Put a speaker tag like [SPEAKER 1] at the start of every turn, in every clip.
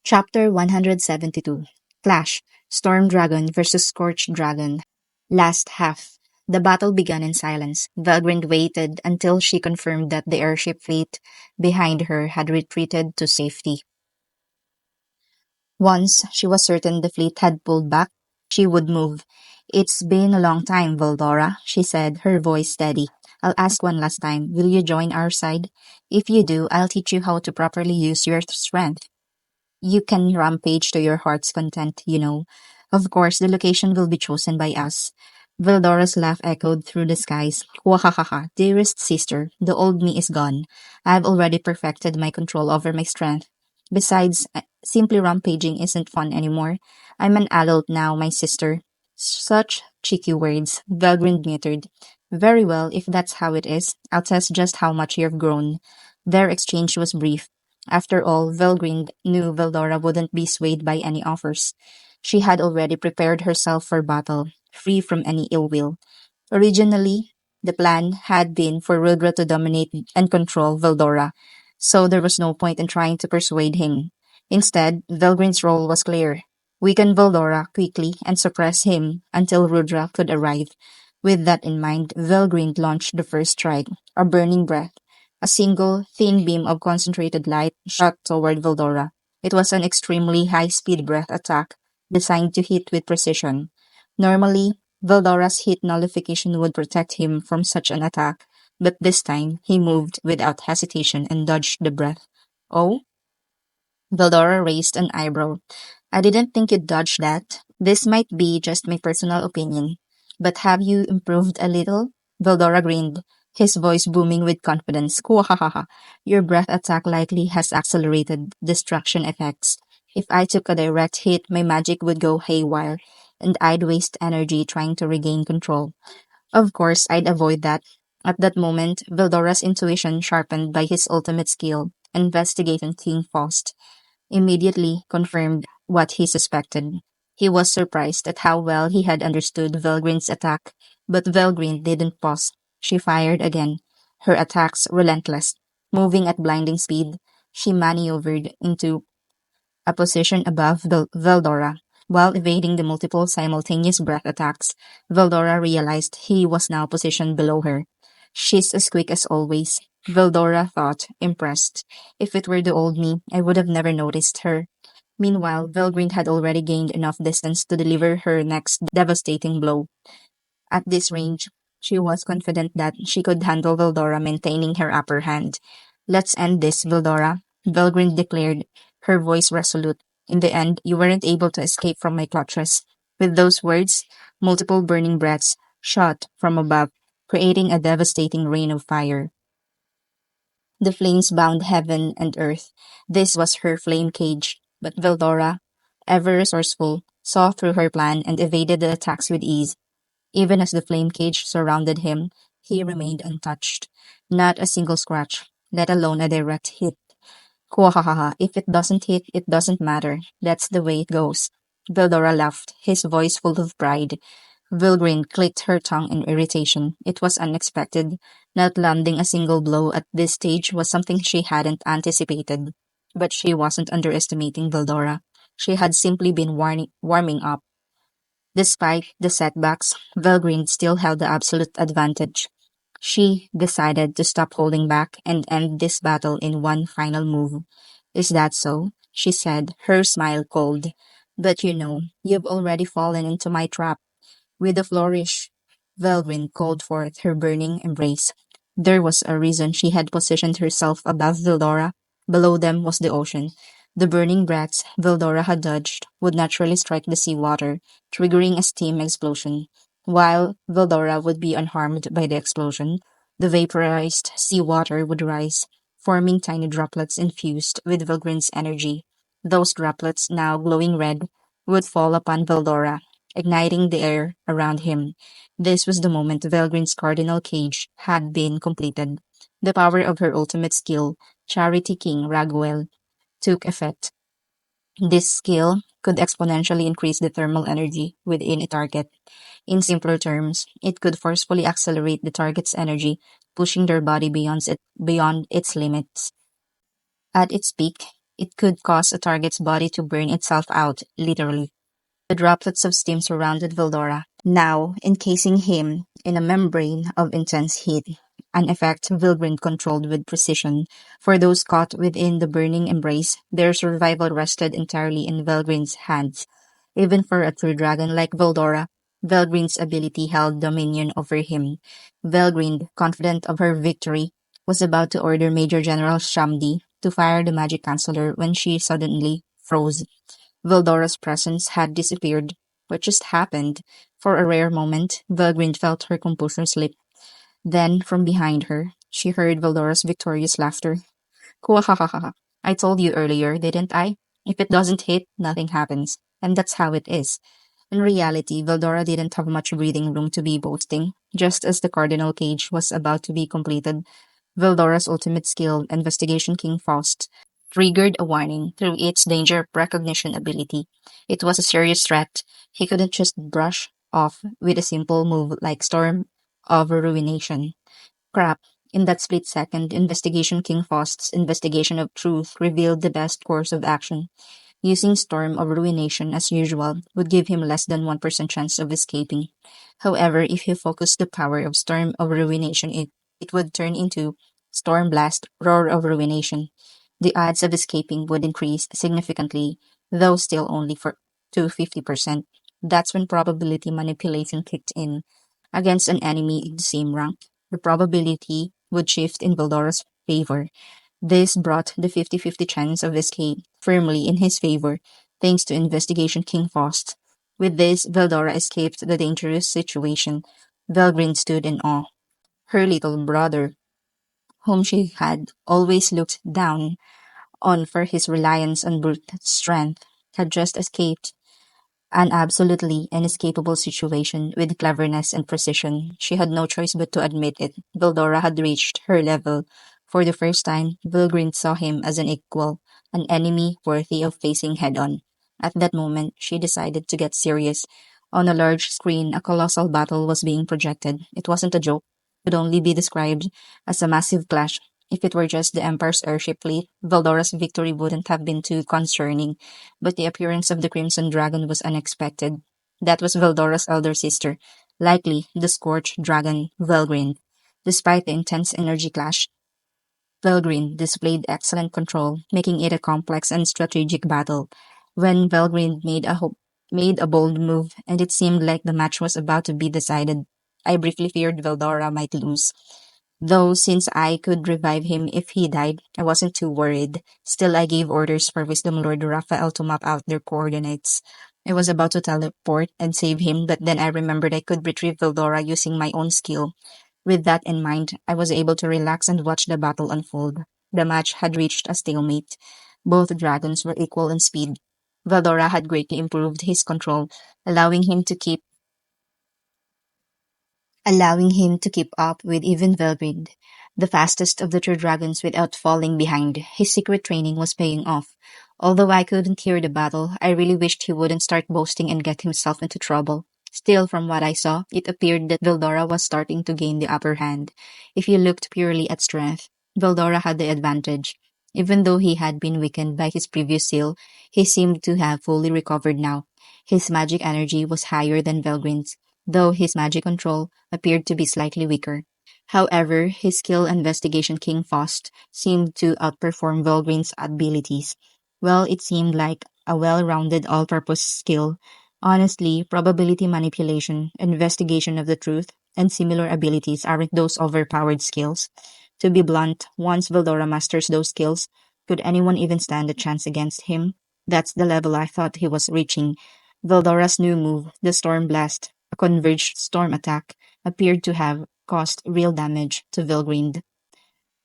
[SPEAKER 1] Chapter 172 Clash Storm Dragon versus Scorched Dragon. Last half. The battle began in silence. Valgrind waited until she confirmed that the airship fleet behind her had retreated to safety. Once she was certain the fleet had pulled back, she would move. It's been a long time, Valdora, she said, her voice steady. I'll ask one last time. Will you join our side? If you do, I'll teach you how to properly use your strength. You can rampage to your heart's content, you know. Of course, the location will be chosen by us. Vildora's laugh echoed through the skies. Wahahaha, dearest sister, the old me is gone. I've already perfected my control over my strength. Besides, simply rampaging isn't fun anymore. I'm an adult now, my sister. Such cheeky words, Velgrind muttered. Very well, if that's how it is, I'll test just how much you've grown. Their exchange was brief. After all, Velgrind knew Veldora wouldn't be swayed by any offers. She had already prepared herself for battle, free from any ill will. Originally, the plan had been for Rudra to dominate and control Veldora, so there was no point in trying to persuade him. Instead, Velgrin's role was clear. Weaken Veldora quickly and suppress him until Rudra could arrive. With that in mind, Velgrind launched the first strike, a burning breath. A single, thin beam of concentrated light shot toward Veldora. It was an extremely high-speed breath attack, designed to hit with precision. Normally, Veldora's heat nullification would protect him from such an attack, but this time he moved without hesitation and dodged the breath. Oh? Veldora raised an eyebrow. I didn't think you'd dodge that. This might be just my personal opinion. But have you improved a little? Veldora grinned, his voice booming with confidence. Kuahahaha. Your breath attack likely has accelerated distraction effects. If I took a direct hit, my magic would go haywire, and I'd waste energy trying to regain control. Of course, I'd avoid that. At that moment, Veldora's intuition sharpened by his ultimate skill, investigation King Faust immediately confirmed what he suspected. He was surprised at how well he had understood Velgrin's attack, but Velgrin didn't pause. She fired again, her attacks relentless. Moving at blinding speed, she maneuvered into a position above Veldora. While evading the multiple simultaneous breath attacks, Veldora realized he was now positioned below her. She's as quick as always, Veldora thought, impressed. If it were the old me, I would have never noticed her. Meanwhile, Velgrind had already gained enough distance to deliver her next devastating blow. At this range, she was confident that she could handle Veldora maintaining her upper hand. Let's end this, Veldora, Velgrind declared, her voice resolute. In the end, you weren't able to escape from my clutches. With those words, multiple burning breaths shot from above, creating a devastating rain of fire. The flames bound heaven and earth. This was her flame cage, but Veldora, ever resourceful, saw through her plan and evaded the attacks with ease. Even as the flame cage surrounded him, he remained untouched. Not a single scratch, let alone a direct hit. Kuahahaha, if it doesn't hit, it doesn't matter. That's the way it goes. Veldora laughed, his voice full of pride. Vilgrin clicked her tongue in irritation. It was unexpected. Not landing a single blow at this stage was something she hadn't anticipated. But she wasn't underestimating Veldora. She had simply been warming up. Despite the setbacks, Velgrin still held the absolute advantage. She decided to stop holding back and end this battle in one final move. Is that so? She said, her smile cold. But you know, you've already fallen into my trap. With a flourish, Velgrin called forth her burning embrace. There was a reason she had positioned herself above Vildora. Below them was the ocean. The burning breaths Vildora had dodged would naturally strike the seawater, triggering a steam explosion. While Vildora would be unharmed by the explosion, the vaporized seawater would rise, forming tiny droplets infused with Vilgrin's energy. Those droplets, now glowing red, would fall upon Vildora, igniting the air around him. This was the moment Velgrin's cardinal cage had been completed. The power of her ultimate skill, Charity King Raguel, took effect. This skill could exponentially increase the thermal energy within a target. In simpler terms, it could forcefully accelerate the target's energy, pushing their body beyond its limits. At its peak, It could cause a target's body to burn itself out, literally. The droplets of steam surrounded Vildora, now encasing him in a membrane of intense heat, an effect Vilgrind controlled with precision. For those caught within the burning embrace, their survival rested entirely in Vilgrind's hands. Even for a true dragon like Vildora, Vilgrind's ability held dominion over him. Vilgrind, confident of her victory, was about to order Major General Shamdi to fire the magic counselor when she suddenly froze. Vildora's presence had disappeared. What just happened? For a rare moment, Vilgrind felt her composure slip. Then, from behind her, she heard Vildora's victorious laughter. Kuahahaha. I told you earlier, didn't I? If it doesn't hit, nothing happens. And that's how it is. In reality, Vildora didn't have much breathing room to be boasting. Just as the Cardinal Cage was about to be completed, Vildora's ultimate skill, Investigation King Faust, triggered a warning through its danger recognition ability. It was a serious threat. He couldn't just brush off with a simple move like Storm of Ruination. Crap. In that split second, Investigation King Faust's investigation of truth revealed the best course of action. Using Storm of Ruination as usual would give him less than 1% chance of escaping. However, if he focused the power of Storm of Ruination, it would turn into Storm Blast Roar of Ruination. The odds of escaping would increase significantly, though still only for to 50%. That's when probability manipulation kicked in. Against an enemy in the same rank, the probability would shift in Veldora's favor. This brought the 50-50 chance of escape firmly in his favor, thanks to Investigation King Faust. With this, Veldora escaped the dangerous situation. Velgrin stood in awe. Her little brother, whom she had always looked down on for his reliance on brute strength, had just escaped an absolutely inescapable situation with cleverness and precision. She had no choice but to admit it. Vildora had reached her level. For the first time, Vilgrin saw him as an equal, an enemy worthy of facing head on. At that moment, she decided to get serious. On a large screen, a colossal battle was being projected. It wasn't a joke. It could only be described as a massive clash. If it were just the Empire's airship fleet, Veldora's victory wouldn't have been too concerning, but the appearance of the Crimson Dragon was unexpected. That was Veldora's elder sister, likely the Scorched Dragon, Velgrind. Despite the intense energy clash, Velgrind displayed excellent control, making it a complex and strategic battle. When Velgrind made a bold move, and it seemed like the match was about to be decided, I briefly feared Veldora might lose. Though since I could revive him if he died, I wasn't too worried. Still, I gave orders for Wisdom Lord Raphael to map out their coordinates. I was about to teleport and save him, but then I remembered I could retrieve Veldora using my own skill. With that in mind, I was able to relax and watch the battle unfold. The match had reached a stalemate. Both dragons were equal in speed. Veldora had greatly improved his control, allowing him to keep up with even Velgrid, the fastest of the two dragons without falling behind. His secret training was paying off. Although I couldn't hear the battle, I really wished he wouldn't start boasting and get himself into trouble. Still, from what I saw, it appeared that Vildora was starting to gain the upper hand. If you looked purely at strength, Vildora had the advantage. Even though he had been weakened by his previous seal, he seemed to have fully recovered now. His magic energy was higher than Velgrin's, though his magic control appeared to be slightly weaker. However, his skill Investigation King Faust seemed to outperform Volgrin's abilities. Well, it seemed like a well-rounded all-purpose skill. Honestly, probability manipulation, investigation of the truth, and similar abilities aren't those overpowered skills. To be blunt, once Veldora masters those skills, could anyone even stand a chance against him? That's the level I thought he was reaching. Veldora's new move, the Storm Blast, a converged storm attack, appeared to have caused real damage to Vilgrind.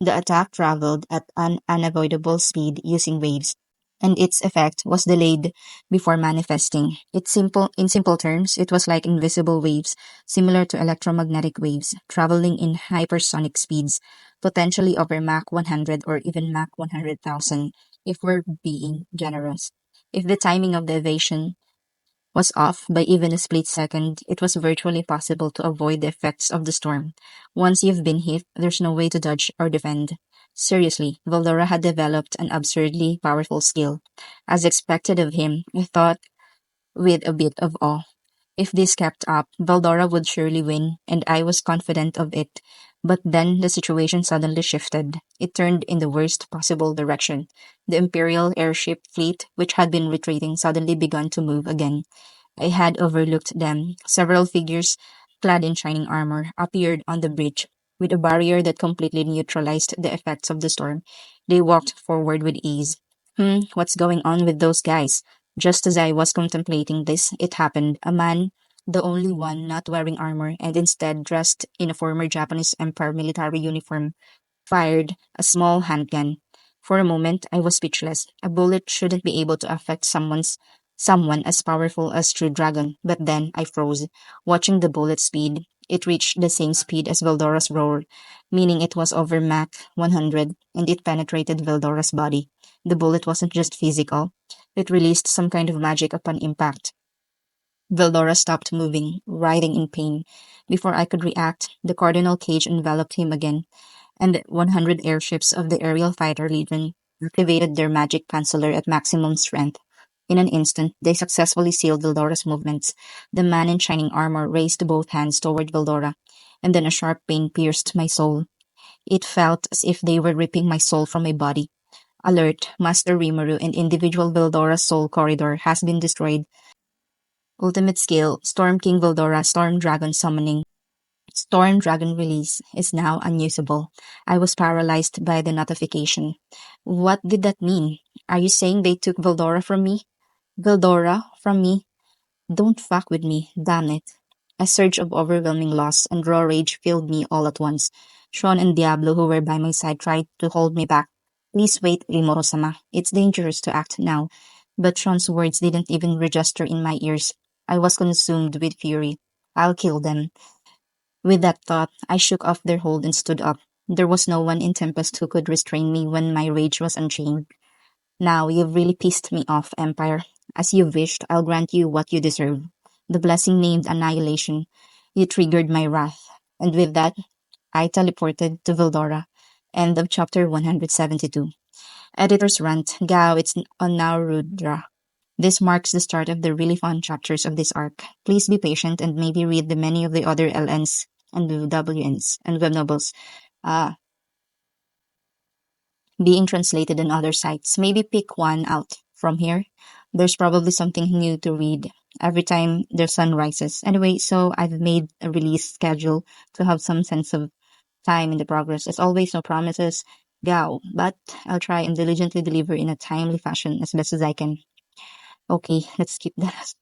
[SPEAKER 1] The attack traveled at an unavoidable speed using waves, and its effect was delayed before manifesting. In simple terms, it was like invisible waves, similar to electromagnetic waves, traveling in hypersonic speeds, potentially over Mach 100 or even Mach 100,000, if we're being generous. If the timing of the evasion was off by even a split second, it was virtually possible to avoid the effects of the storm. Once you've been hit, there's no way to dodge or defend. Seriously, Valdora had developed an absurdly powerful skill. As expected of him, I thought with a bit of awe. If this kept up, Valdora would surely win, and I was confident of it. But then the situation suddenly shifted. It turned in the worst possible direction. The Imperial airship fleet, which had been retreating, suddenly began to move again. I had overlooked them. Several figures, clad in shining armor, appeared on the bridge. With a barrier that completely neutralized the effects of the storm, they walked forward with ease. What's going on with those guys? Just as I was contemplating this, it happened. A man, the only one not wearing armor and instead dressed in a former Japanese Empire military uniform, fired a small handgun. For a moment, I was speechless. A bullet shouldn't be able to affect someone as powerful as True Dragon, but then I froze, watching the bullet speed. It reached the same speed as Veldora's roar, meaning it was over Mach 100, and it penetrated Veldora's body. The bullet wasn't just physical. It released some kind of magic upon impact. Veldora stopped moving, writhing in pain. Before I could react, the Cardinal cage enveloped him again, and 100 airships of the Aerial Fighter Legion activated their magic canceller at maximum strength. In an instant, they successfully sealed Veldora's movements. The man in shining armor raised both hands toward Veldora, and then a sharp pain pierced my soul. It felt as if they were ripping my soul from my body. Alert, Master Rimuru and individual Veldora's soul corridor has been destroyed. Ultimate skill, Storm King Veldora Storm Dragon Summoning. Storm Dragon release is now unusable. I was paralyzed by the notification. What did that mean? Are you saying they took Veldora from me? Veldora from me? Don't fuck with me, damn it. A surge of overwhelming loss and raw rage filled me all at once. Sean and Diablo, who were by my side, tried to hold me back. Please wait, Rimoro-sama. It's dangerous to act now. But Sean's words didn't even register in my ears. I was consumed with fury. I'll kill them. With that thought, I shook off their hold and stood up. There was no one in Tempest who could restrain me when my rage was unchained. Now you've really pissed me off, Empire. As you wished, I'll grant you what you deserve. The blessing named Annihilation. You triggered my wrath. And with that, I teleported to Vildora. End of chapter 172. Editor's rant. Gao, it's on now, Rudra. This marks the start of the really fun chapters of this arc. Please be patient and maybe read the many of the other LNs and WNs and web novels uh, being translated on other sites. Maybe pick one out from here. There's probably something new to read every time the sun rises. Anyway, so I've made a release schedule to have some sense of time in the progress. As always, no promises, Gao, but I'll try and diligently deliver in a timely fashion as best as I can. Okay, let's skip that.